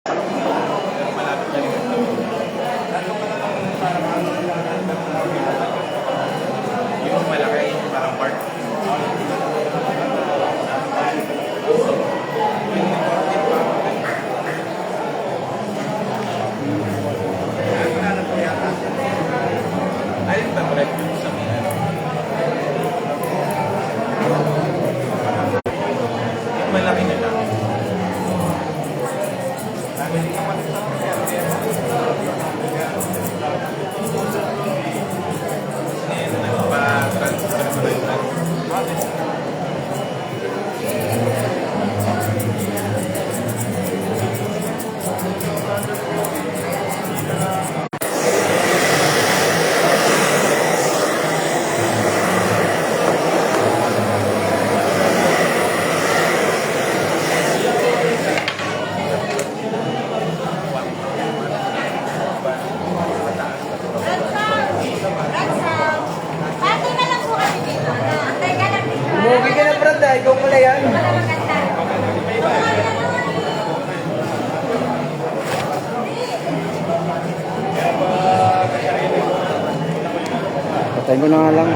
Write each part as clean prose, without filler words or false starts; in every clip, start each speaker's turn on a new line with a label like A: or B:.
A: Pero malapit na rin ito. Yung malaki, parang park. Ayun ba correct sa mga yung malaki na lang.
B: Umuwi ka na, Brad, ah. Ikaw pala yan. Patay ko na nga lang.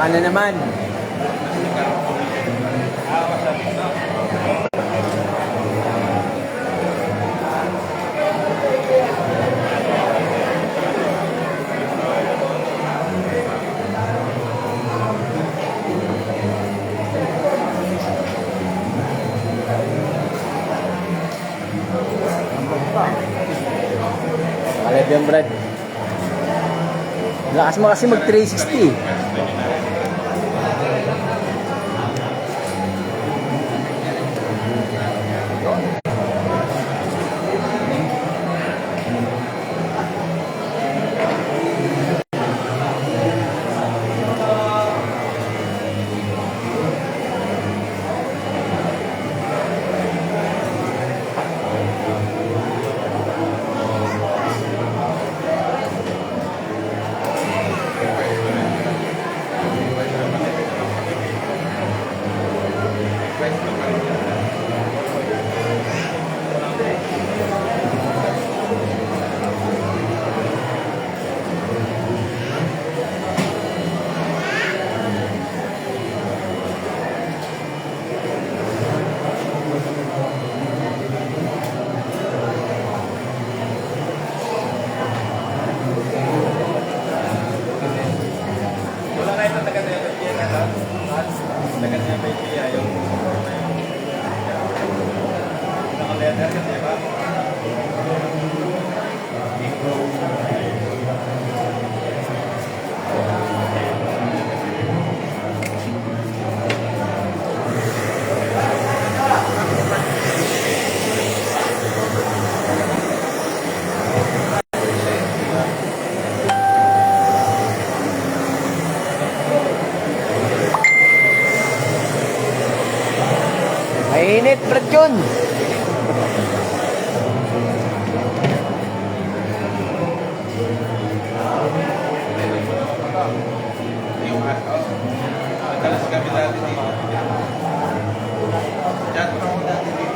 B: Ano naman?
C: yan, Brad. Lakas mo kasi mag 360.
A: Wala kayo na taga-Nueva Ecija na taga-Nueva Ecija yung naka-leather kasi, di ba?
C: Mainit, Brad yun.
A: Yung madalas kami dati dito. Diyan pa ako dati dito.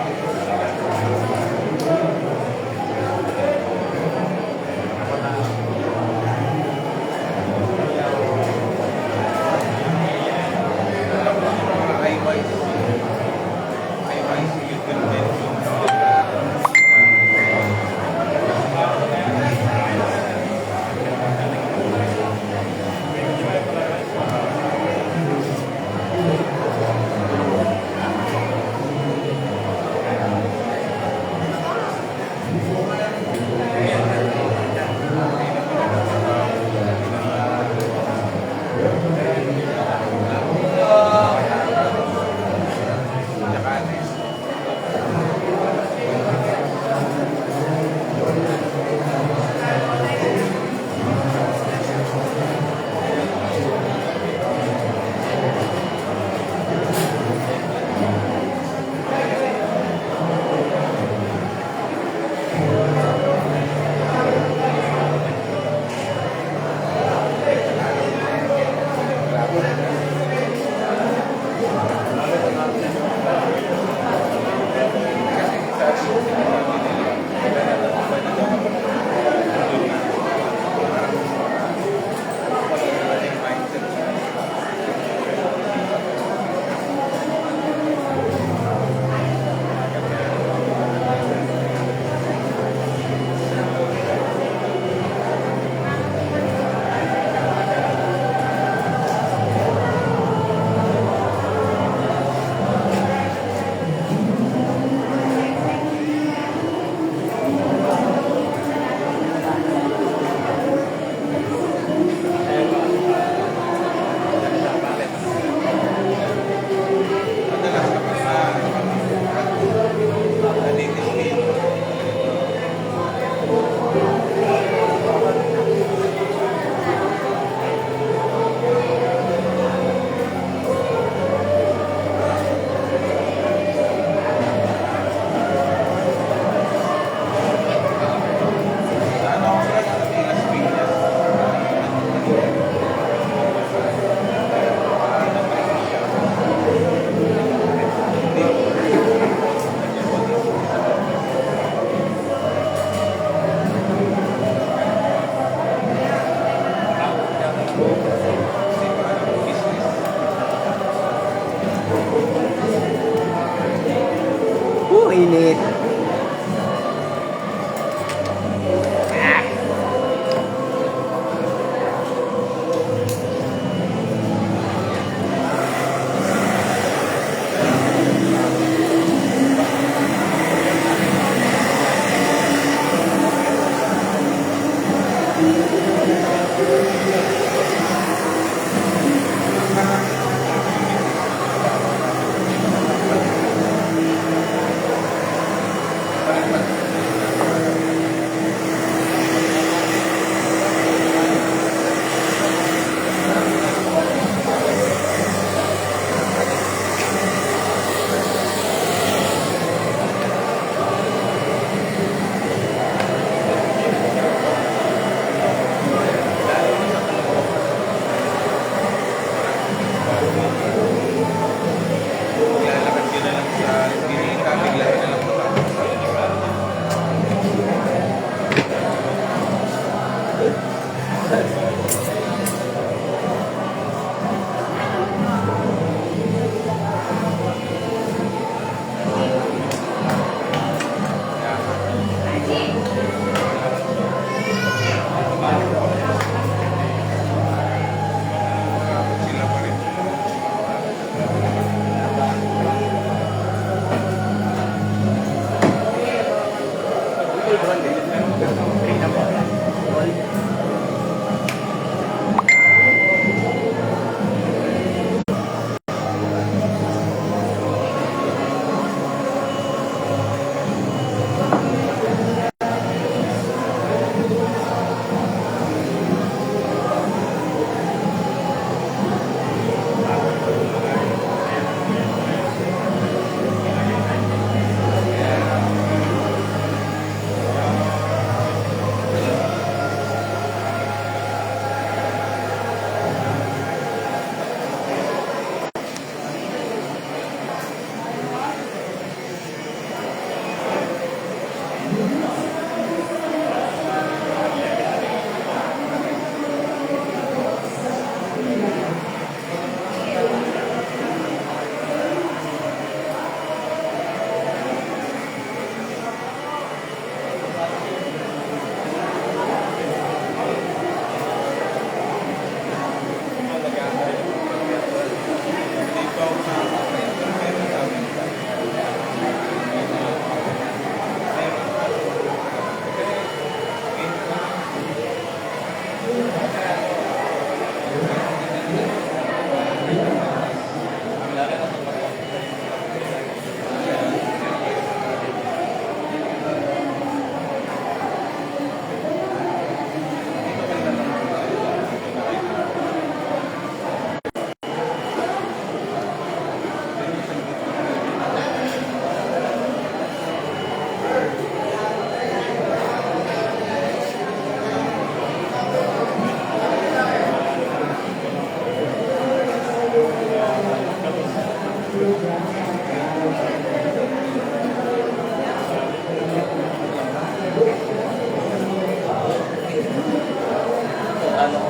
C: Init.
A: Ano.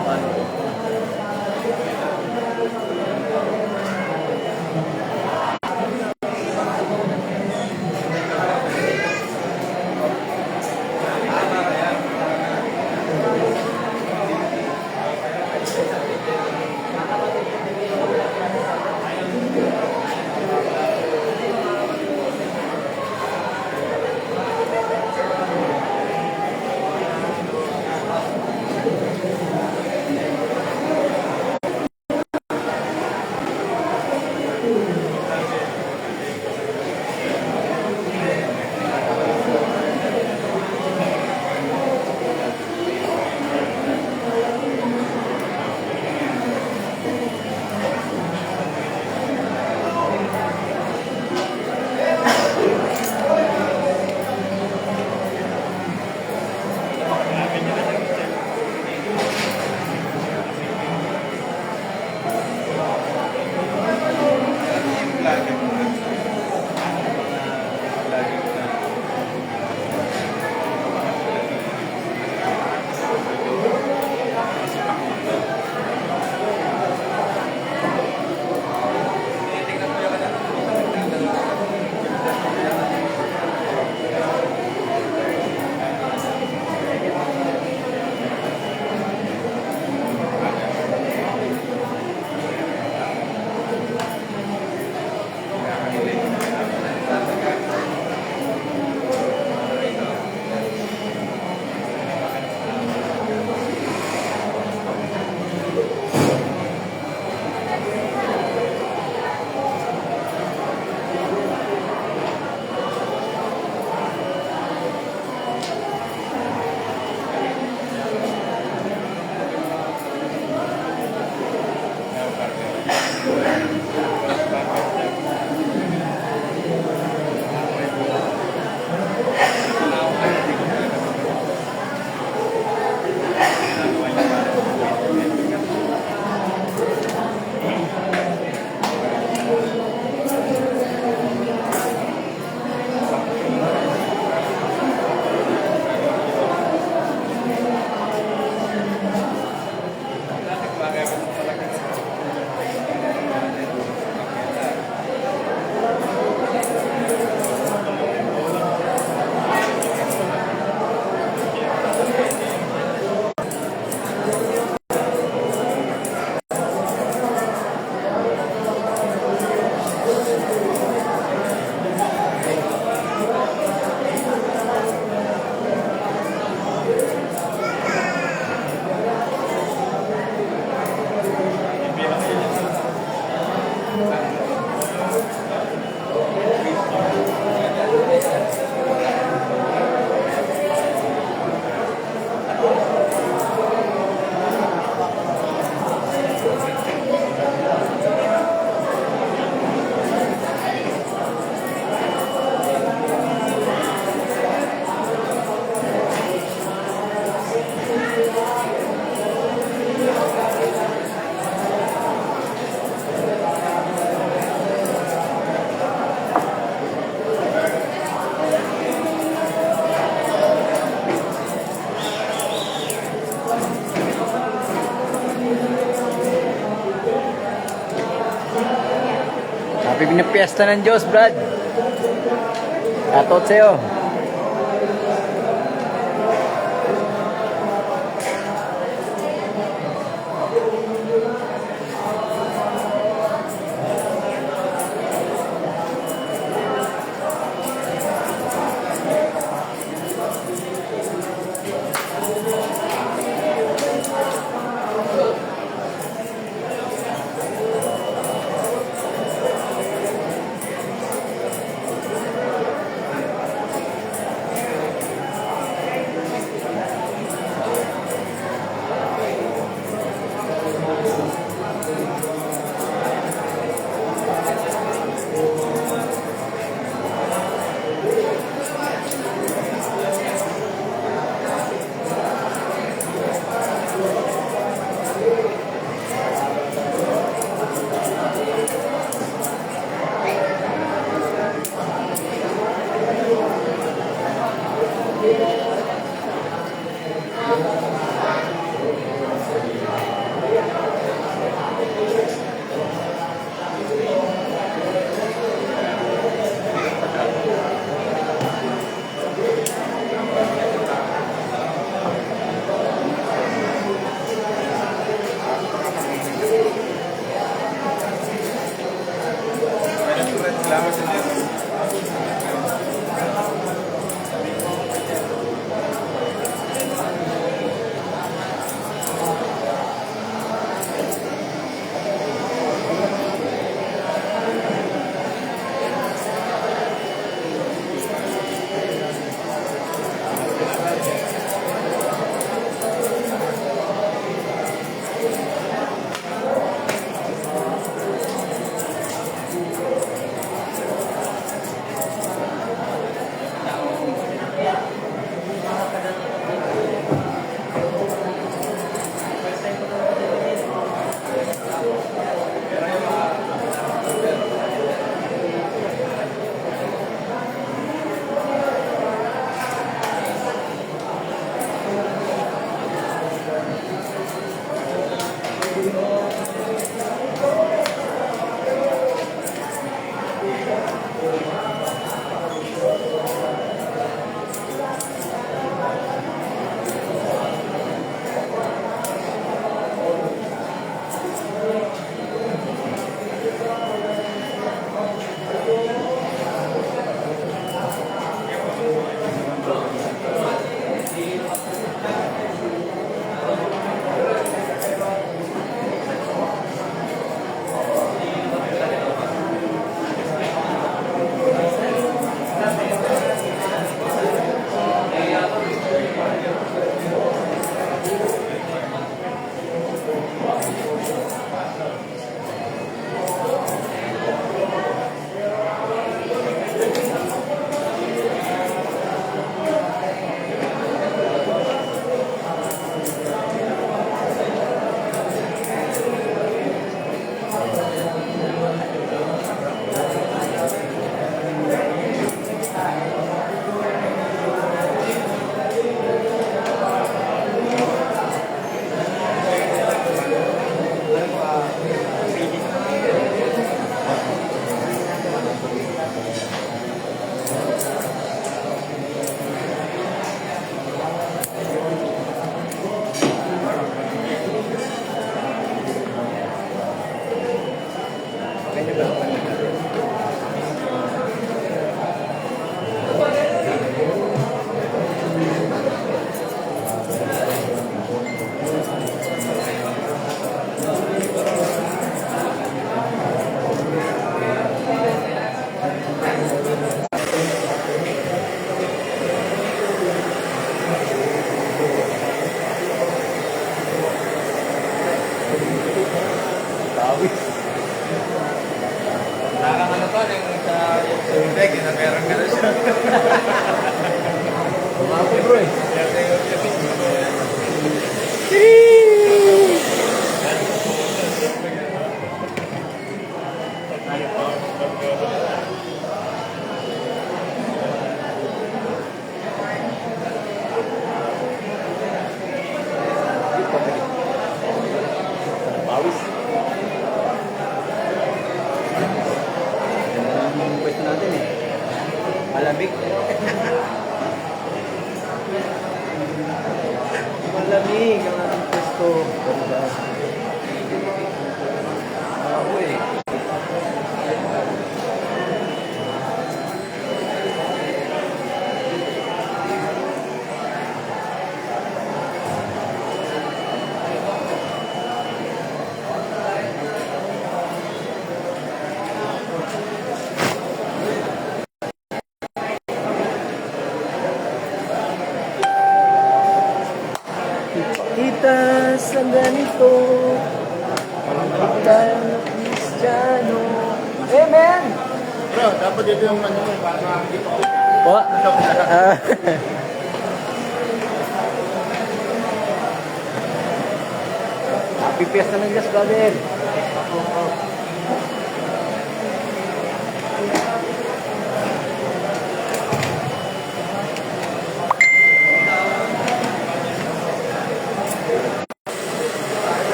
C: Happy pinapiesta ng Diyos, Brad. Shoutout sa'yo.
A: Hindi, kinaperang ka na siya.
C: Ako bro eh. Pawis. Ang pwesto natin eh. Malamig. Malamig ang ating pwesto. Ako eh. Kita sa ganito, kita ng Kristiyano. Amen!
A: Bro, dapat dito yung ano, para makakita ko.
C: Po? Happy Fiesta ng Diyos, brother.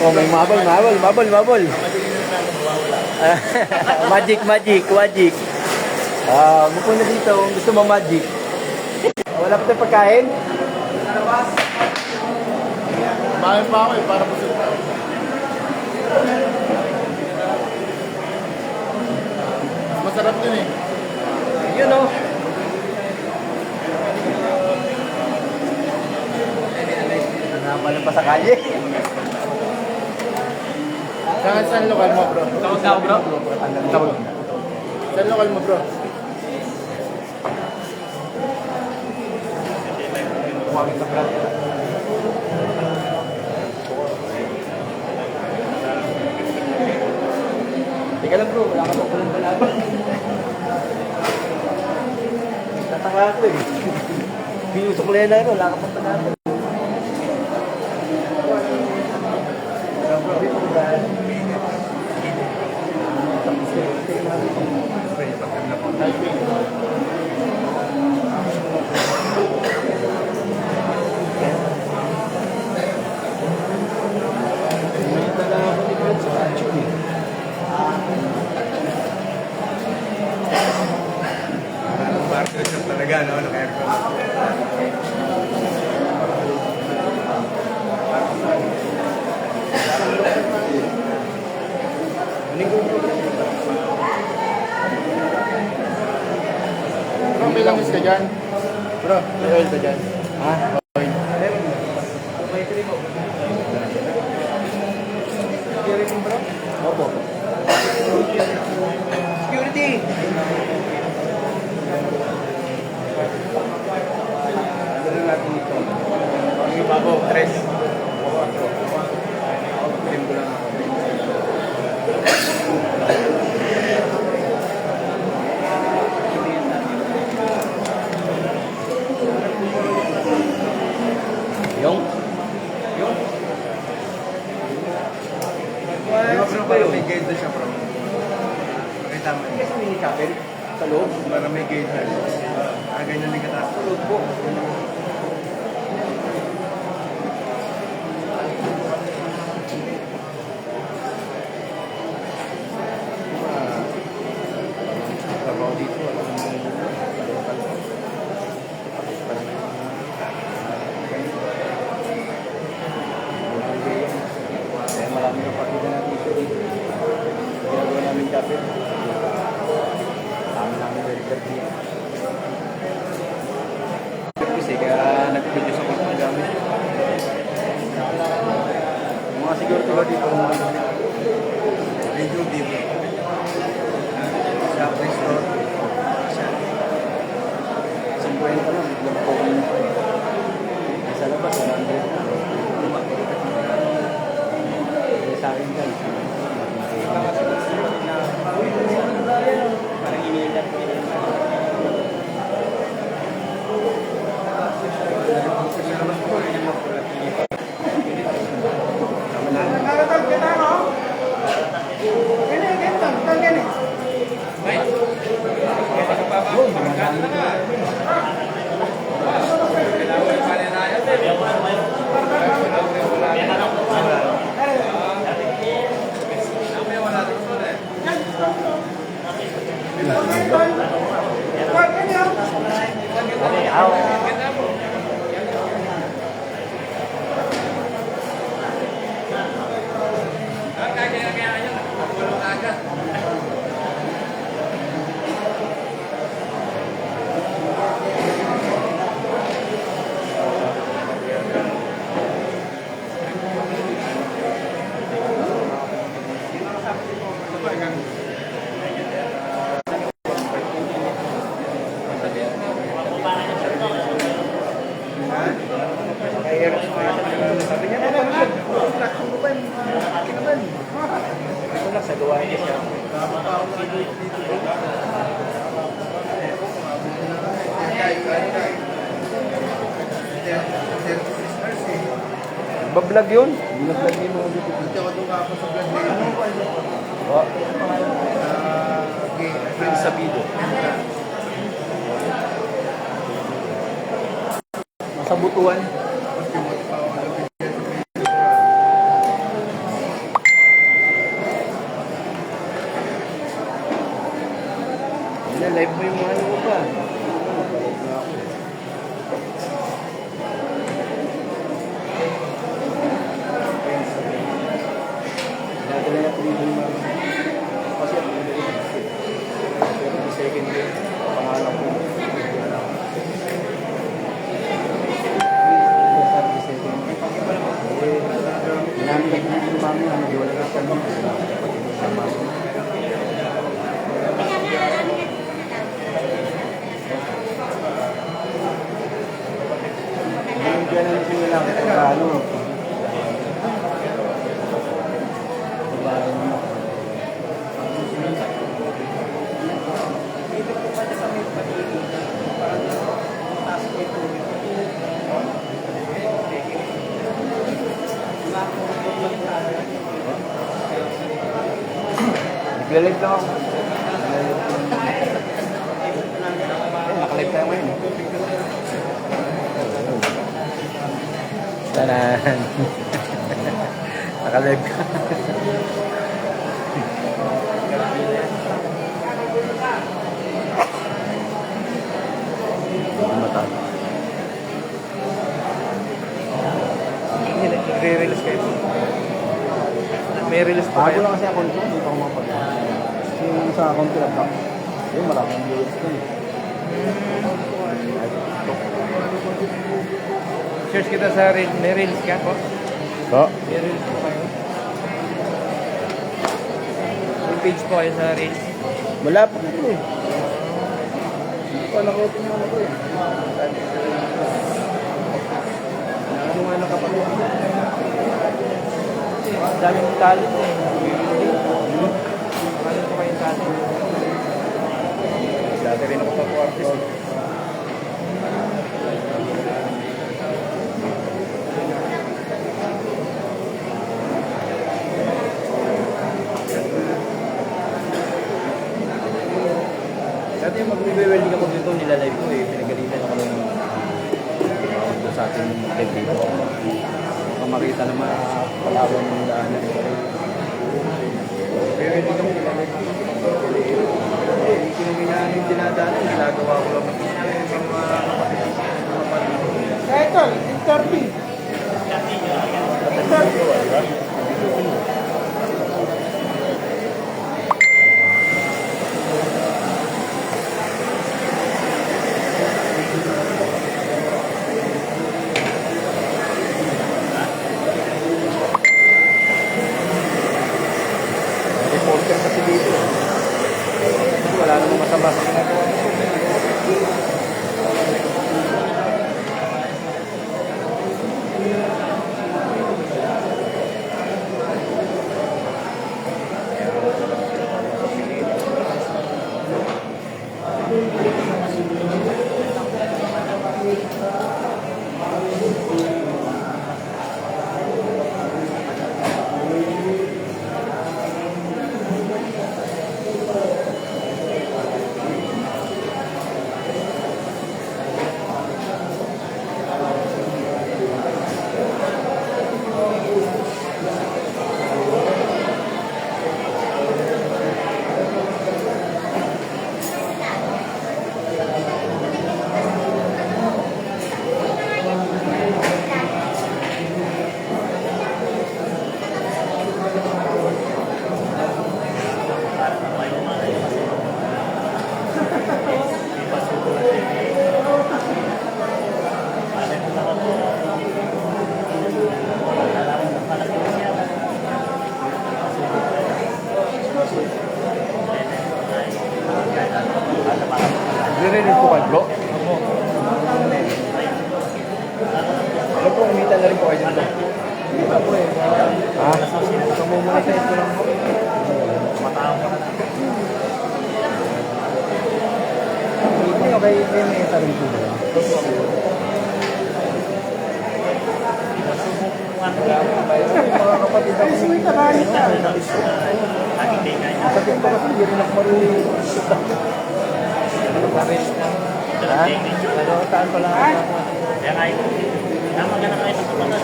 C: Oh, may mabol. Magic. Mupo na dito kung gusto mo magic. Wala pa tayong pagkain?
A: Kumain pa ako eh, para busog na. Masarap din eh.
C: Yun o. Napalan pa sa kalye.
A: Saan lokal mo, bro?
C: Tawag na ako, bro.
A: Saan lokal mo, bro?
C: Kumamit sa brad. Teka lang bro, wala ka pa palang palaban. Tataka ako eh. Pinusok na yan, wala ka pa palaban.
A: Talaga, no? Naka-aircon. Bro, may langis ka dyan? Bro, may oil ka dyan?
C: Ha?
A: Oil.
C: Security bro? Opo. Security! Gano'n natin ito.
A: Yung bago, 3.
C: Tempo lang ako. Yung?
A: Di ba bro, parang may gate doon siya bro? Pakita mo.
C: Kasi mini chapel sa loob.
A: Parang may gate doon. Ganyan din kataas.
C: Sa loob po. Trabaho dito. Kaya marami na partida natin dito. Ginagawa namin chapel. Amin namin record niya. Kasi kaya nag-produce ako ng gamit. Yung mga security guard dito,
A: Medyo deep. Sa store.
C: sa 50 lang, biglang po kami. Sa labas, 100 na. Kaya sa akin guys.
B: Sabi niya, traction ko ba? Malaki naman.
C: Ito lang sa gawain niya siya.
B: Bablog yun?
C: Binablog niya mga dito.
A: Dito ako doon ako sa vlog nila.
C: Oh,
A: Game Sabido.
C: sa butuan.
B: Live mo yung mga ano ko pa.
C: Nadala niya 3 din mga. Kasi ang pero the second game, pangalan ko. Ginamit na yung mami, hindi wala na kami. Ganun sila lang kung ano. Naglalag lang ako. Nakalive tayo ngayon.
B: Tanan. Nakalive ka.
A: Re-release kayo. May release pa
C: Bago
A: kayo.
C: lang kasi account ko, hindi pa ako mapag. Kasi yung sa account ko lang, maraming viewers ko eh.
A: Search kita sa may release ka po.
B: So,
A: May release po kayo. May page po kayo sa release.
B: wala pa ito eh.
C: Hindi ko nag-open yung ano ko eh.
A: Ano nga nakapagawa? Ang daming talent eh. Ano po kayong talent?
C: Dati rin ako pa po artist eh.
B: Dati yung mag-welding ako dito, nilalive ko eh. Pinagalitan ako ng dito sa ating live dito. Baka makita naman palawan ng daanan.
C: Welding ako nilalive ko. Kinuminahan yung dinadaanan, ginagawa ko lang ng mga kapatid.
B: Kaya ito, interview.
C: Reporter kasi dito. Kasi wala namang masama sa ginagawa nito.
B: Narinig po kayo, bro?
C: Ano po, umita na rin po kayo dito.
B: Iba po eh. Ha?
C: Kamumulay ko lang po.
B: Matao ka na. Hindi, okay. May sarili po ba?
C: Mga kapatid ako.
D: Ay, tabalik ka.
C: Kapatid ko kasi, hindi rin ako marunong.
B: Ha? Nalotaan ko lang ako.
E: Kaya nga yun. Naman ka na kayo sa kapatid.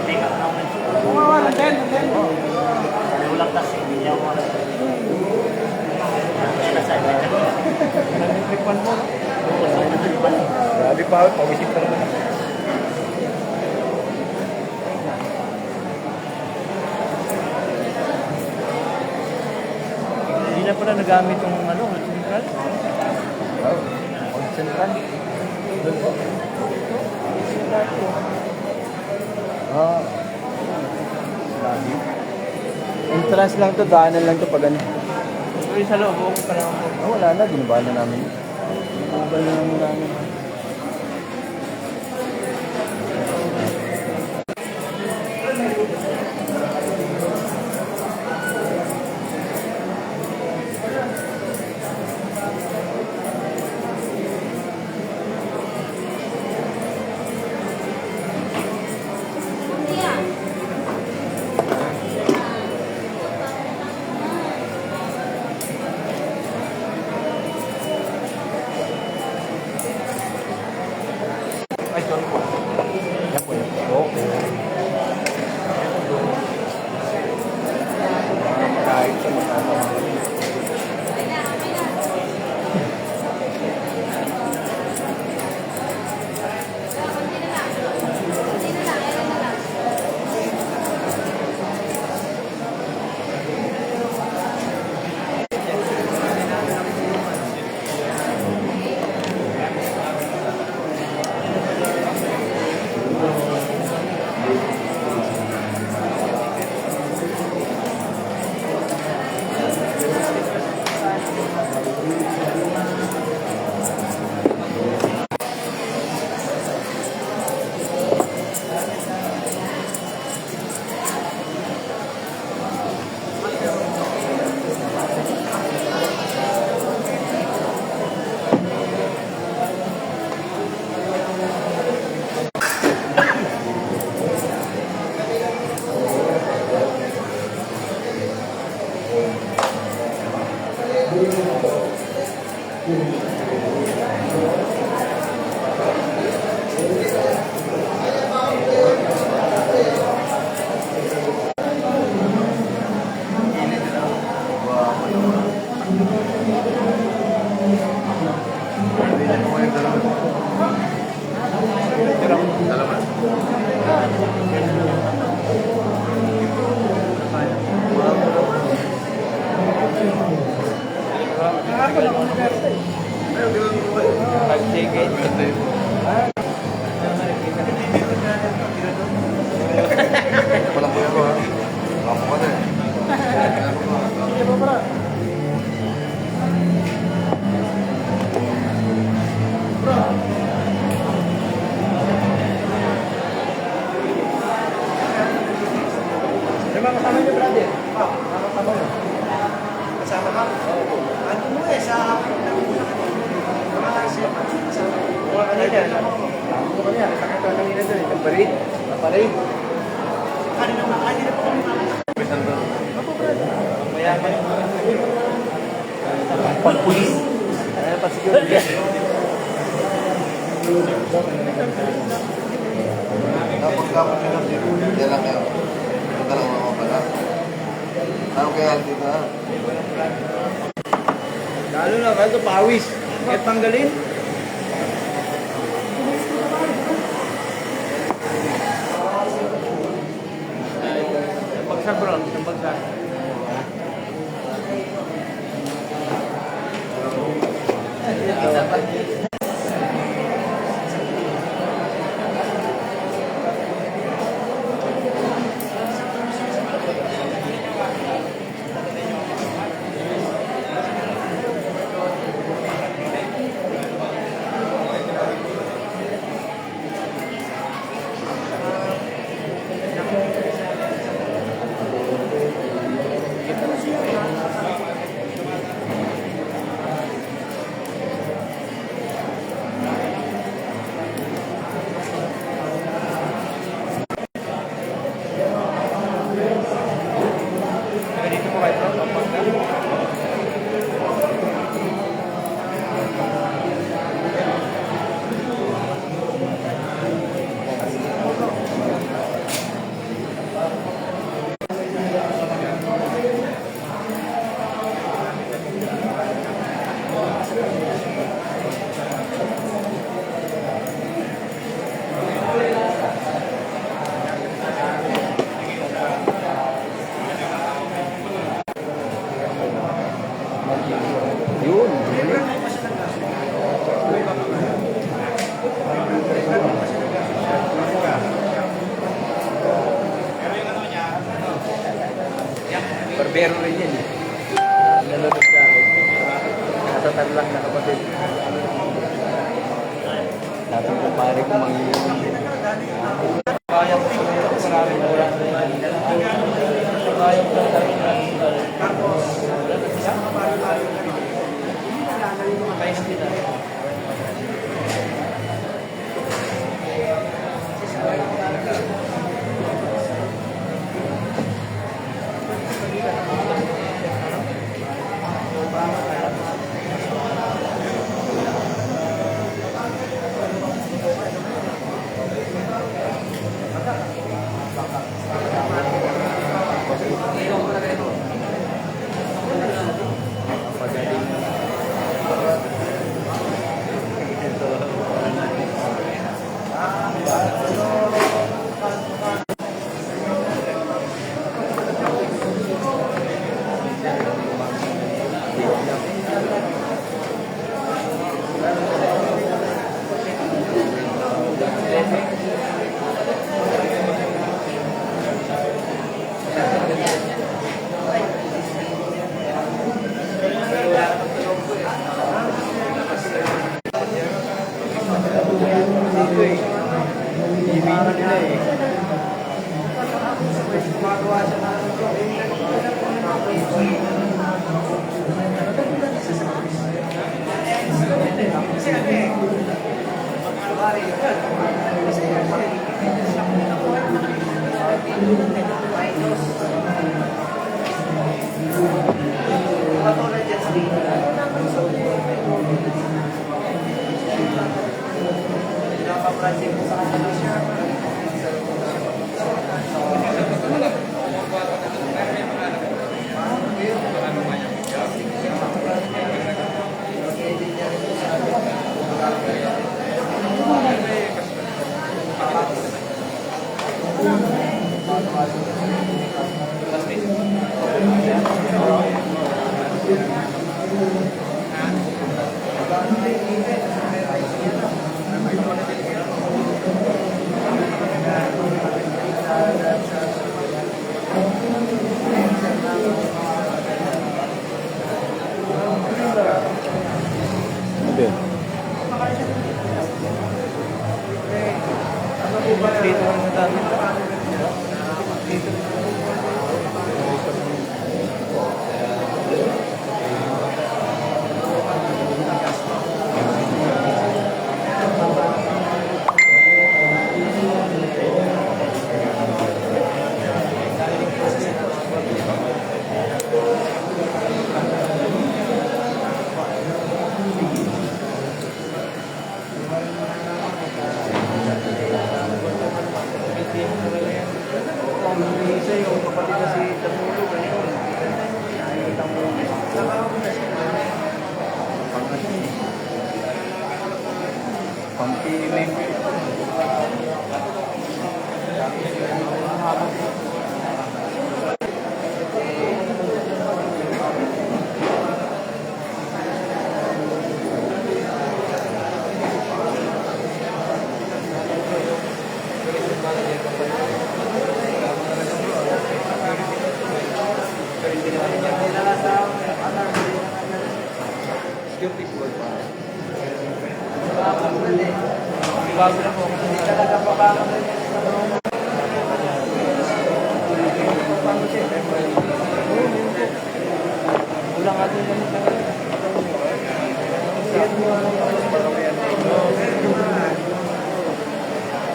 E: Hindi ka naman.
D: Kumawa lang din.
E: Ulang kasi. Hindi niya ako malas. Kaya nasa ibig ka.
C: Nag-trikpan mo. Grabe pa, pawisip ka naman.
B: Hindi na pala nagamit yung ano, central. Oh, central. Doon po. Ah. Lagi. Entrance lang to, daanan lang to pag ano.
E: Uy, sa loob. Huwag ka naman po.
B: Ah, wala na, ginabaan na namin. Ginabaan na namin.
C: Ay, sorry po.
B: Yan po, yan po. Okay.
C: Kahit sa magkakama. May mga kasama niyo, brother? Mga kasama mo? Kasama ka? Oo. Ano mo eh, sa... Mga kanina. Ano kanina? Nakakita ka kanina doon. Sa parade. Sa parade. Kanina pa kami. Ako, brother. Mayaman. Pag-pulis. Ano pa siguro yan?
A: Napagkapag nyo lang dito. Hindi lang kayo. Ito lang mga pala. Ano kaya dito ha?
C: Lalo na kayo ito, pawis. Kahit tanggalin.
E: Bagsak bro. Isang bagsak.
B: Yun. Barbero rin yan eh. Nalulog sa akin. Nasa Tarlac na kapatid. Natin ko pare kung mangyayari. Kaya ko sa mga maraming oras. Kaya ko sa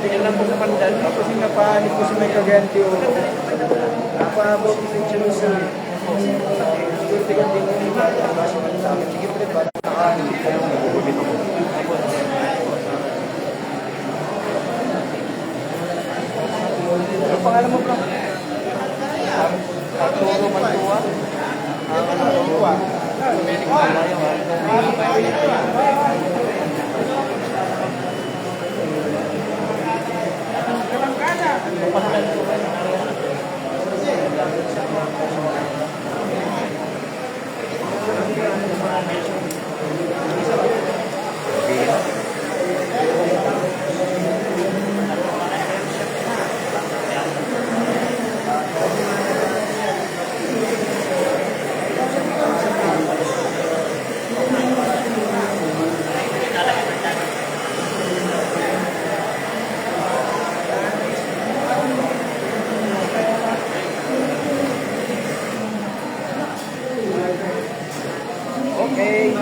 C: Tingnan lang po sa pandal, tapos yung napahanip ko sa may kaganti o napahabot ko sa insurance. Siguro tingnan din yung iba, nabasa ko sa akin. Sige pre, para nakahanip kayo. Ano pangalan mo bro? Arturo Mantua. Mantua. Okay.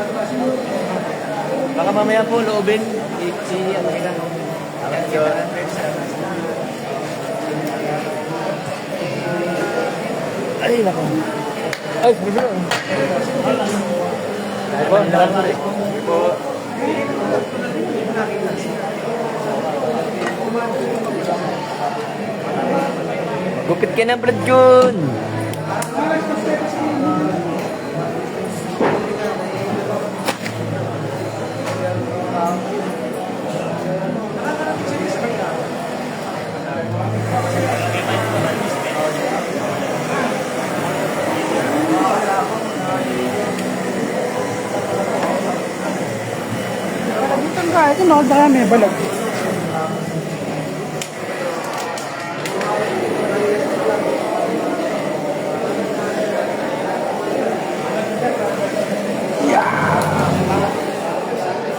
C: Baka mamaya po loobin. Si ano nila. Ay, nako. Ay, bro. Ay, po, salamat po. Gupit ka na, Brad Jun.
D: Dito ka, ito no, dami, balag.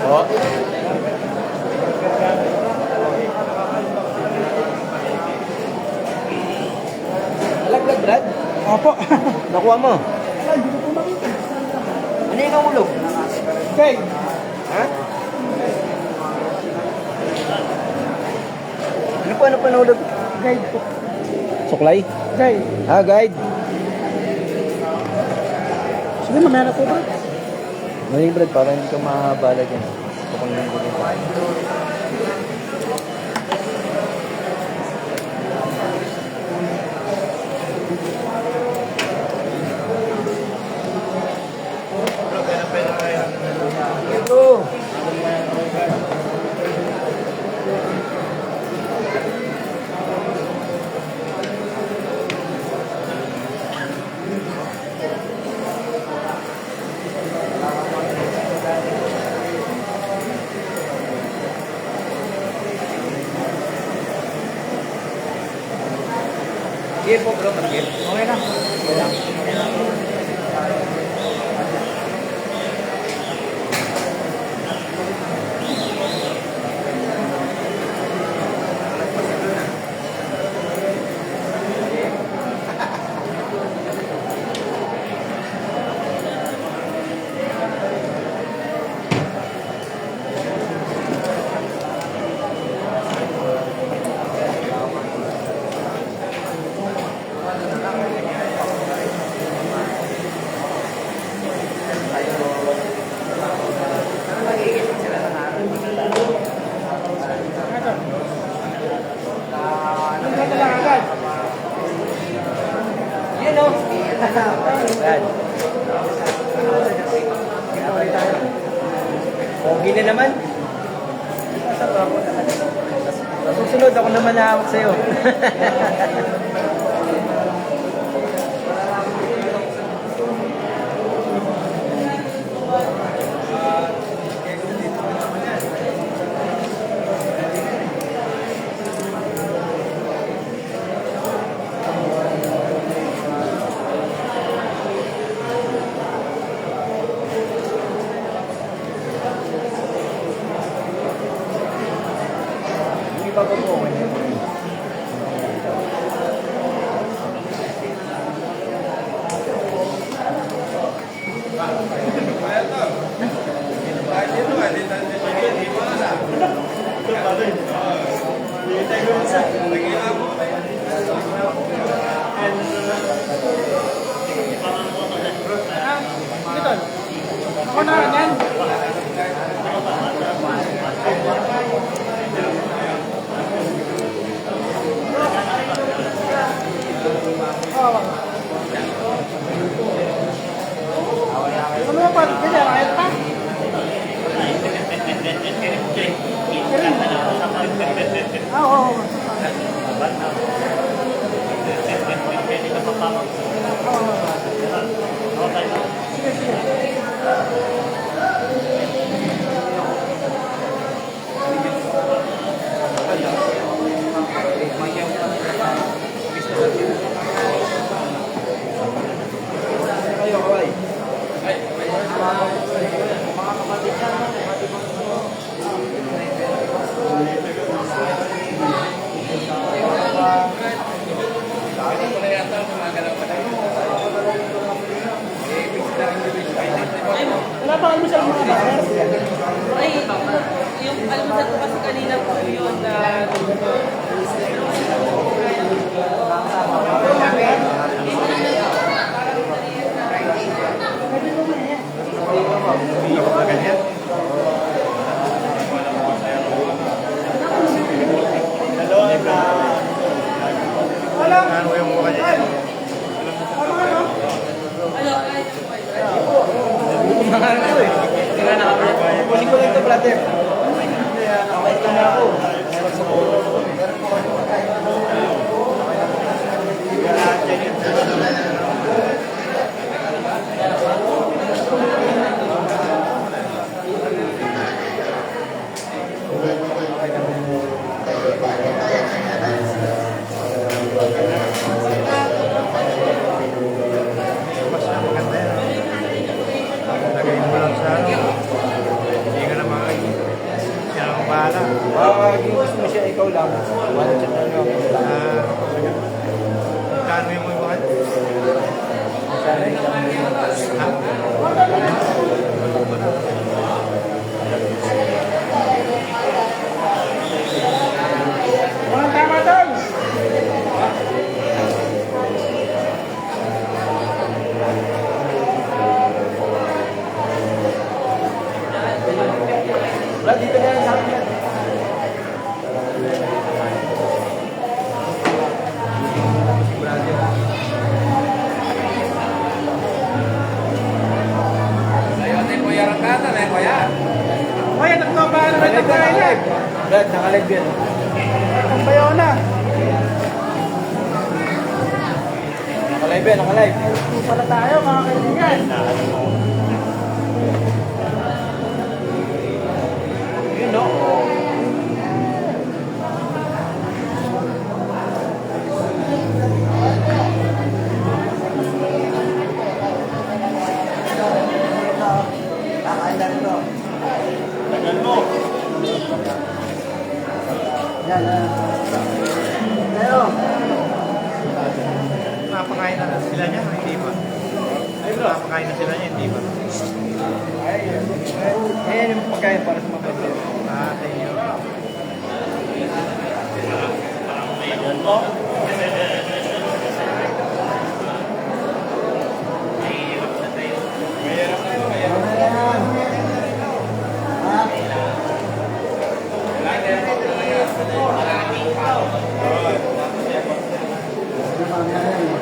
C: Oh. Alaglag, Brad.
D: Opo.
C: Nakuha mo.
D: Ay, dito po makita.
C: Ano yung nahulog?
D: Okay.
C: Ha? Ano pa nahulog?
D: Guide po.
C: Suklay?
D: Guide.
C: Ah, guide.
D: Sige, mamaya na po ba?
C: Maling, Brad, para hindi ka mabalag yan. Kapag lang ko dito. Ito. Gear po, bro. Gear.
D: Okay na.
C: Okay lang. Yun o. Brad. Pogi na naman. Sa susunod, ako naman nahawak sa'yo. Hindi pa po po.
D: Wala pa almusal mga bakar.
F: Ay, yung almusal ko kasi kanina po yun na
C: Kunin ko lang ito, brother. Nakawait ka na ako.
B: Lagay mo lang sa ano. Hindi ka na makikita. Siya ang bahala.
C: Gusto mo siya, ikaw lang. Wala siya na lang.
B: Kano yung mga bakit?
D: Mga tama doon.
C: Brad, dito na lang sa akin.
D: Kaya nagkabaan na ito tayo.
C: Brad, nakalive yan.
D: Ang bayaw na.
C: Nakalive yan, nakalive.
D: Ito pala tayo mga kaibigan.
C: Yun, no? Kakain na rin to. Yan, yan. Tayo.
B: Napakain na sila niya, hindi ba? Napakain na sila niya, hindi ba?
C: Ayan yung pagkain para sa mga pwede.
B: Thank you.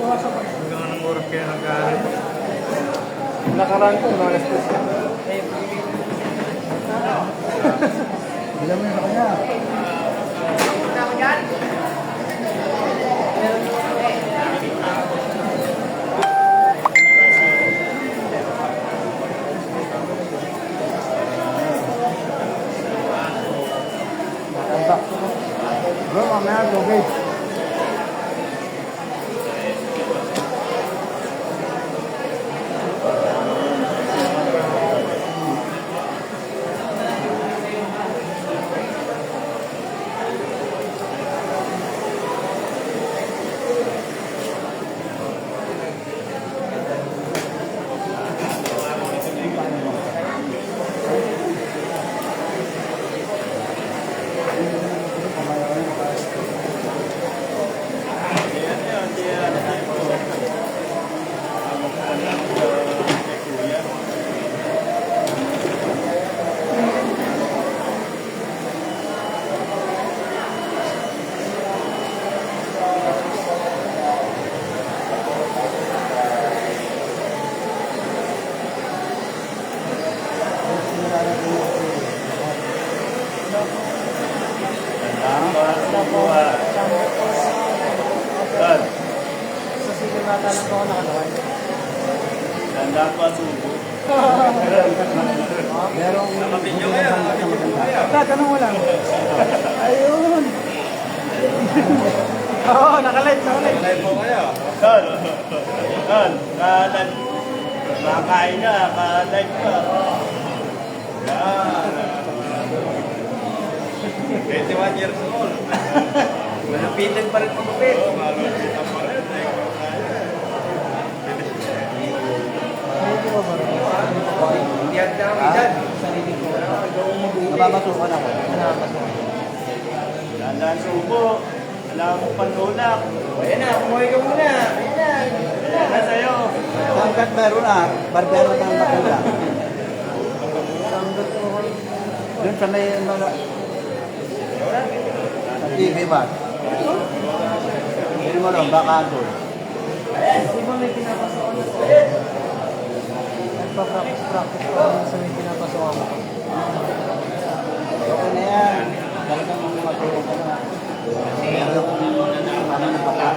B: Hanggang anong oras kayo nag-aaral?
C: Nakaraan ko, malas ko siya. Alam mo yun sa kanya. Bro, mamaya, okay.
E: Ganda pa subo.
B: Merong
E: Kapatid nyo kaya?
D: Tanong mo lang. Ayun. Oo, nakalive.
E: Live po kayo. Don. Don. Ka-live. Makain na. Ka-live ka. Yan. 21 years old.
C: Malapitan pa rin pagupit.
E: Malupitan pa rin.
C: Hindi at dami dyan.
B: nababasukan ako.
E: Dandan subo. Wala akong panulak.
C: Ayan na, kumuhay ka muna. Ayan na.
E: Yan na sa'yo.
B: Hanggat meron na, barbero ng maganda. Doon sa may mga... Sa TV ba? Hindi mo lang, baka doon.
D: Di ba may pinapasok ako? Nagpa-practice ko sa may pinapasok ako.
B: Okay na yan. Talagang matulog ka na. Meron ko ano na baka.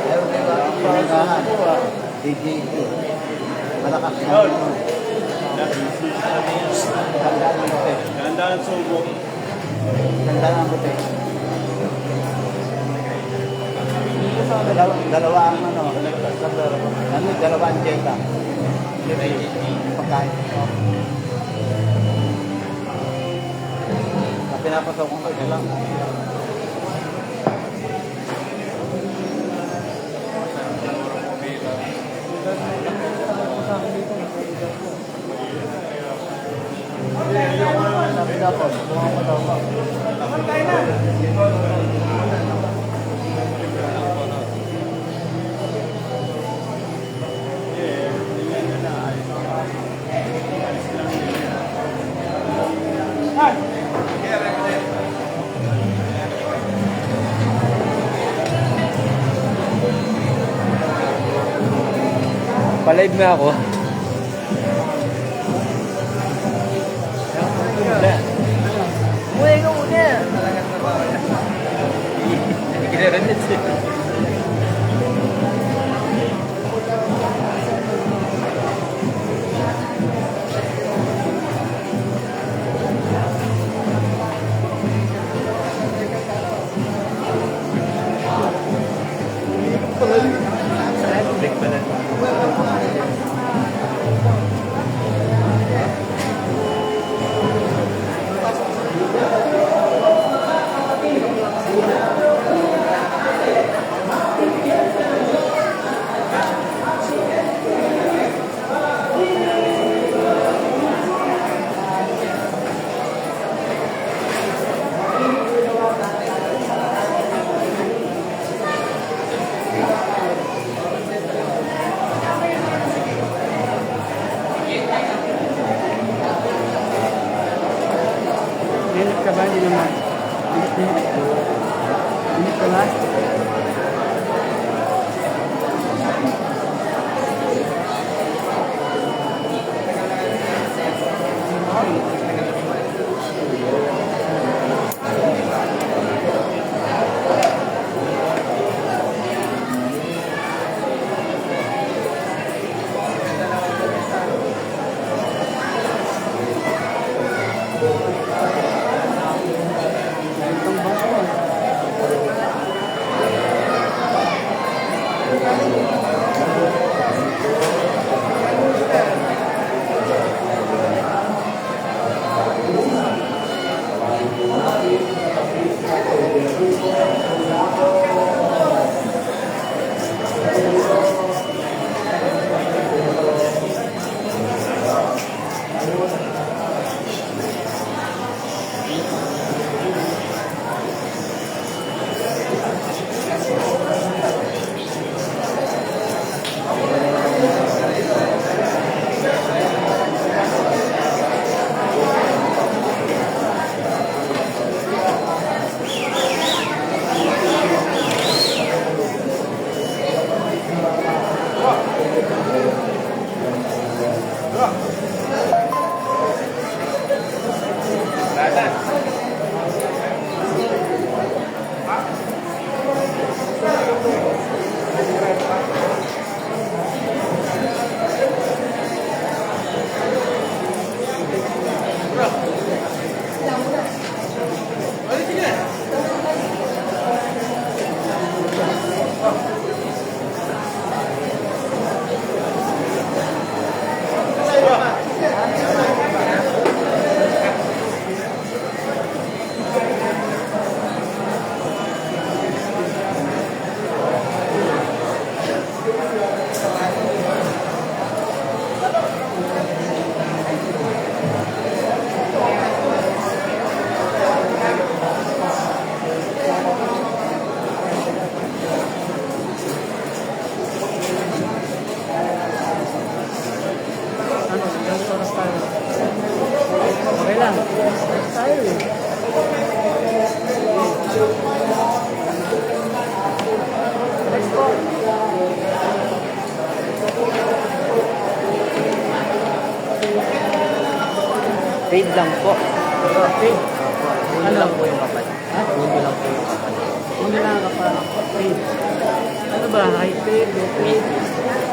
B: Meron din ba ang parangahan? DJT. Malakas na.
E: Don.
B: Ganda ng buti.
E: Dandan subo.
B: Ganda ng buti. Dalawa ang ano. Dalawa ang jeta. Pagkain. Pinapasok ko kasi lang. Sabi na po, kung ako daw ba? Pa-live na ako.
D: Umuwi ka muna. Minit ka ba? Hindi naman. Minit ka ba? Itong baso.
B: Paid lang po. Paid. Ano lang po yung kapat? Ha? Pundo lang po yung kapat. Pundo lang ang kapat. Paid. Ano ba? High paid? Low paid?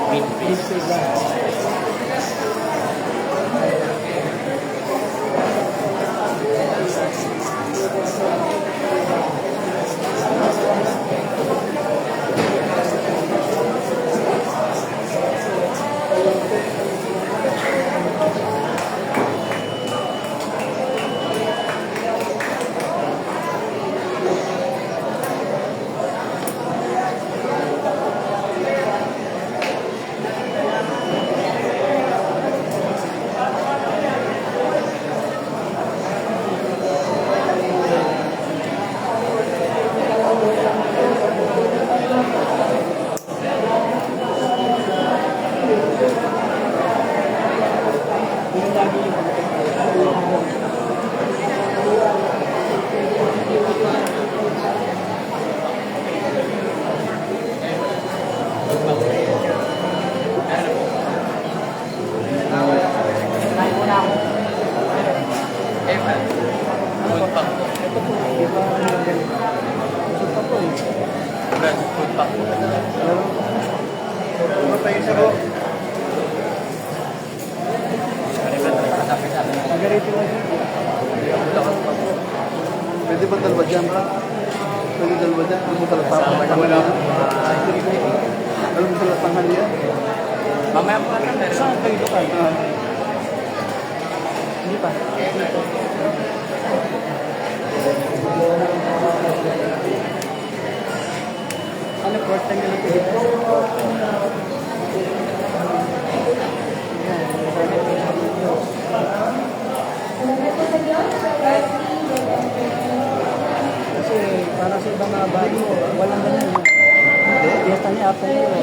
B: Mid paid. Paid lang.
A: Pwede ba dalawa dyan, bro? Pwede dalawa dyan? Alam mo talaga Alam mo talaga tanghal yan?
B: Mamaya po natin meron. Saan kayo lokal? Hindi pa. Ano, first time nyo natin dito? Kasi para sa ibang mga bago, walang ganun. Fiesta niya after yun.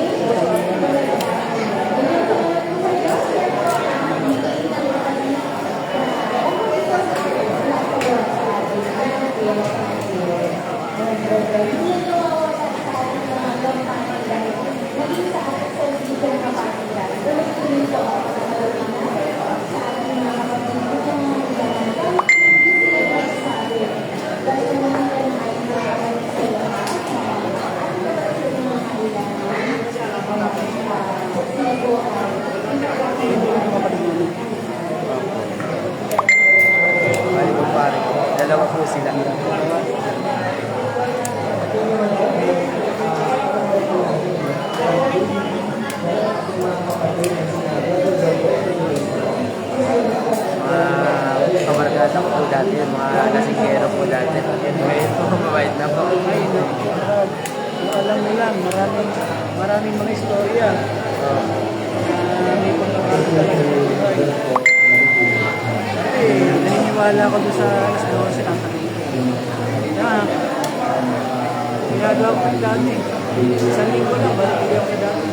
B: Dalawa po sila. Kamargada ko po dati, mga lasingero po dati. Ngayon po, mabait na po. Alam mo lang, maraming mga istorya. Hindi ko naman talaga buhay. Naniniwala ko doon sa alas 12 ng kanina. Ginagawa ko yung dati. Isang linggo lang, balik hindi ako dati.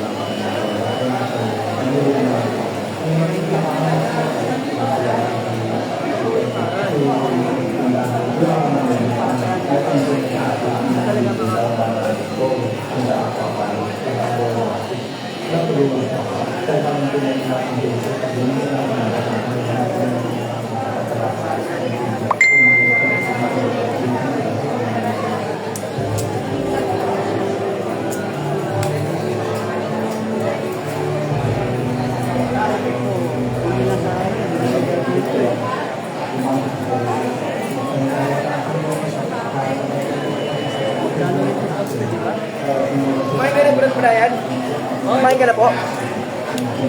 C: Kumain ka na Brad Brian? Kumain ka na po?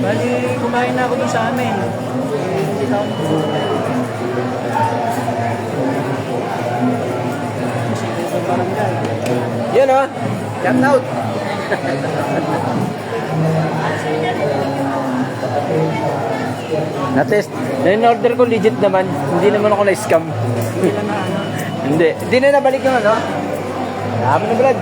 B: Bali, kumain na ako doon sa amin. Hindi na ako.
C: Yun o. Shout out.
B: Na-test. Na-order ko legit naman. Hindi naman ako na-scam. Hindi. Hindi na nabalik yung ano. Dami na Brad.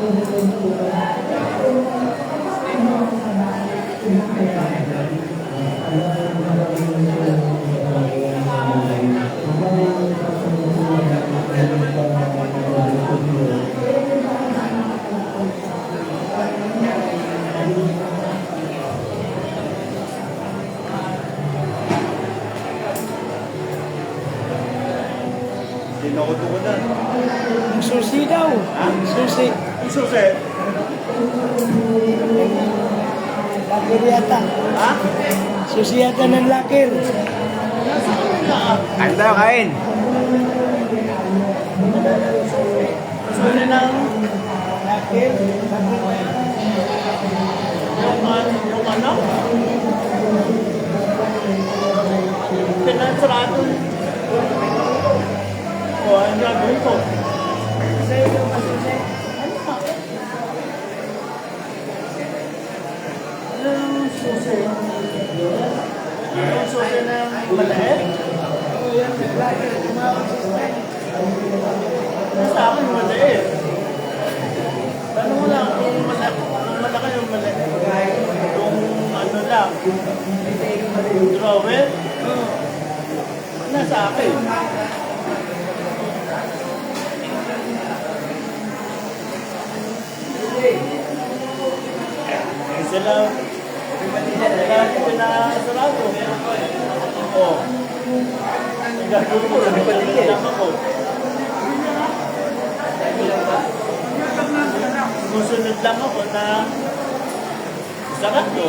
E: Hindi na ako tukunan.
C: Susi daw. Susi.
E: Ang susi.
C: Lakir yata.
E: Ha?
C: Susi yata ng lakir.
B: Kain tayo, kain.
E: Susi ng
C: Lakir.
E: yung ano? Pinansarado. O, ang gagawin ko.
C: Sa'yo yung masusi.
E: Yung susi. Yung susi ng maliit.
C: Oo, yan. Lakir. Tumawag sa Spain.
E: Sa akin, maliit. Tanong mo lang kung malaki yung maliit. Kung ano lang. Drawing. Nasa akin. Sila pinasarado. Oo. Gagawin ko, nagpatigil lang ako. Susunod lang ako na sarado.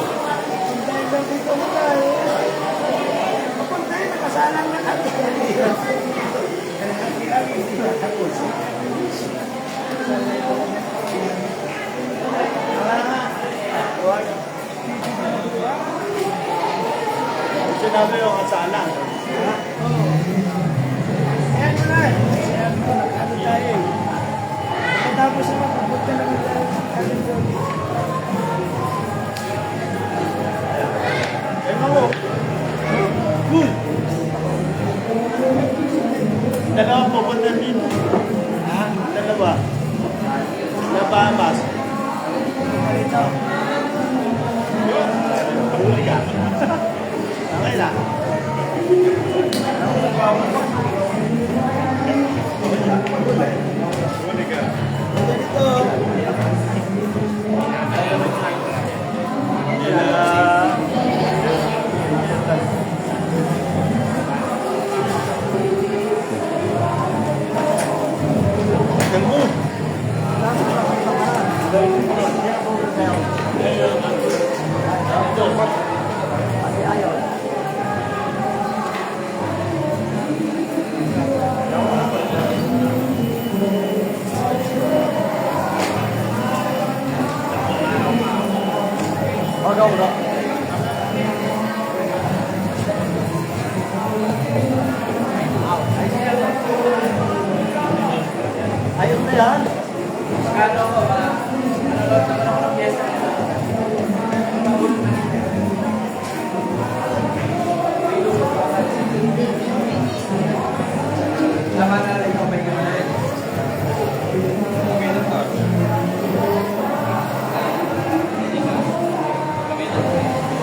C: Dahil lang dito mo tayo. Papunta yun, nakasalang na natin.
E: Sinabi yung kasalang.
C: Ayan mo na. Ayan mo, ano tayo eh. Tapos naman, papunta naman tayo. Ano doon?
E: Mo. Good. Dalawa pupunta dito.
C: Ha?
E: Dalawa. Nabamas.
C: Ito.
E: Huli ka. Okay lang. Huli ka.
C: Ganito.
E: Ayun na yan.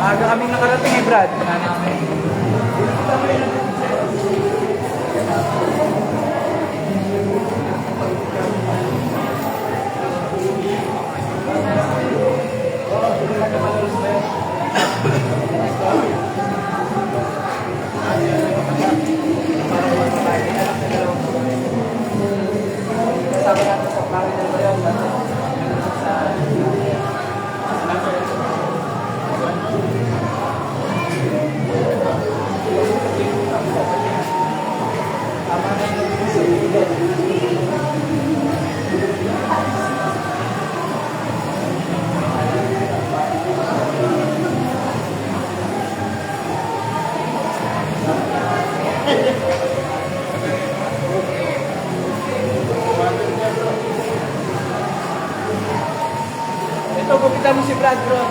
C: Maaga kaming nakarating eh, Brad. Ito, gupitan mo si Brad, bro.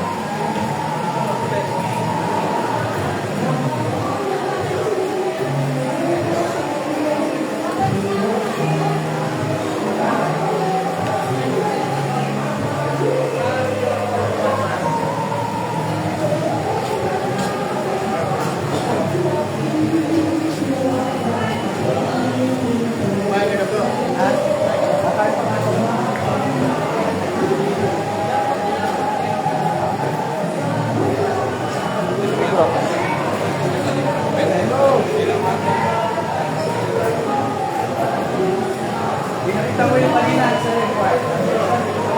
C: Kita mo yung kanina sa report.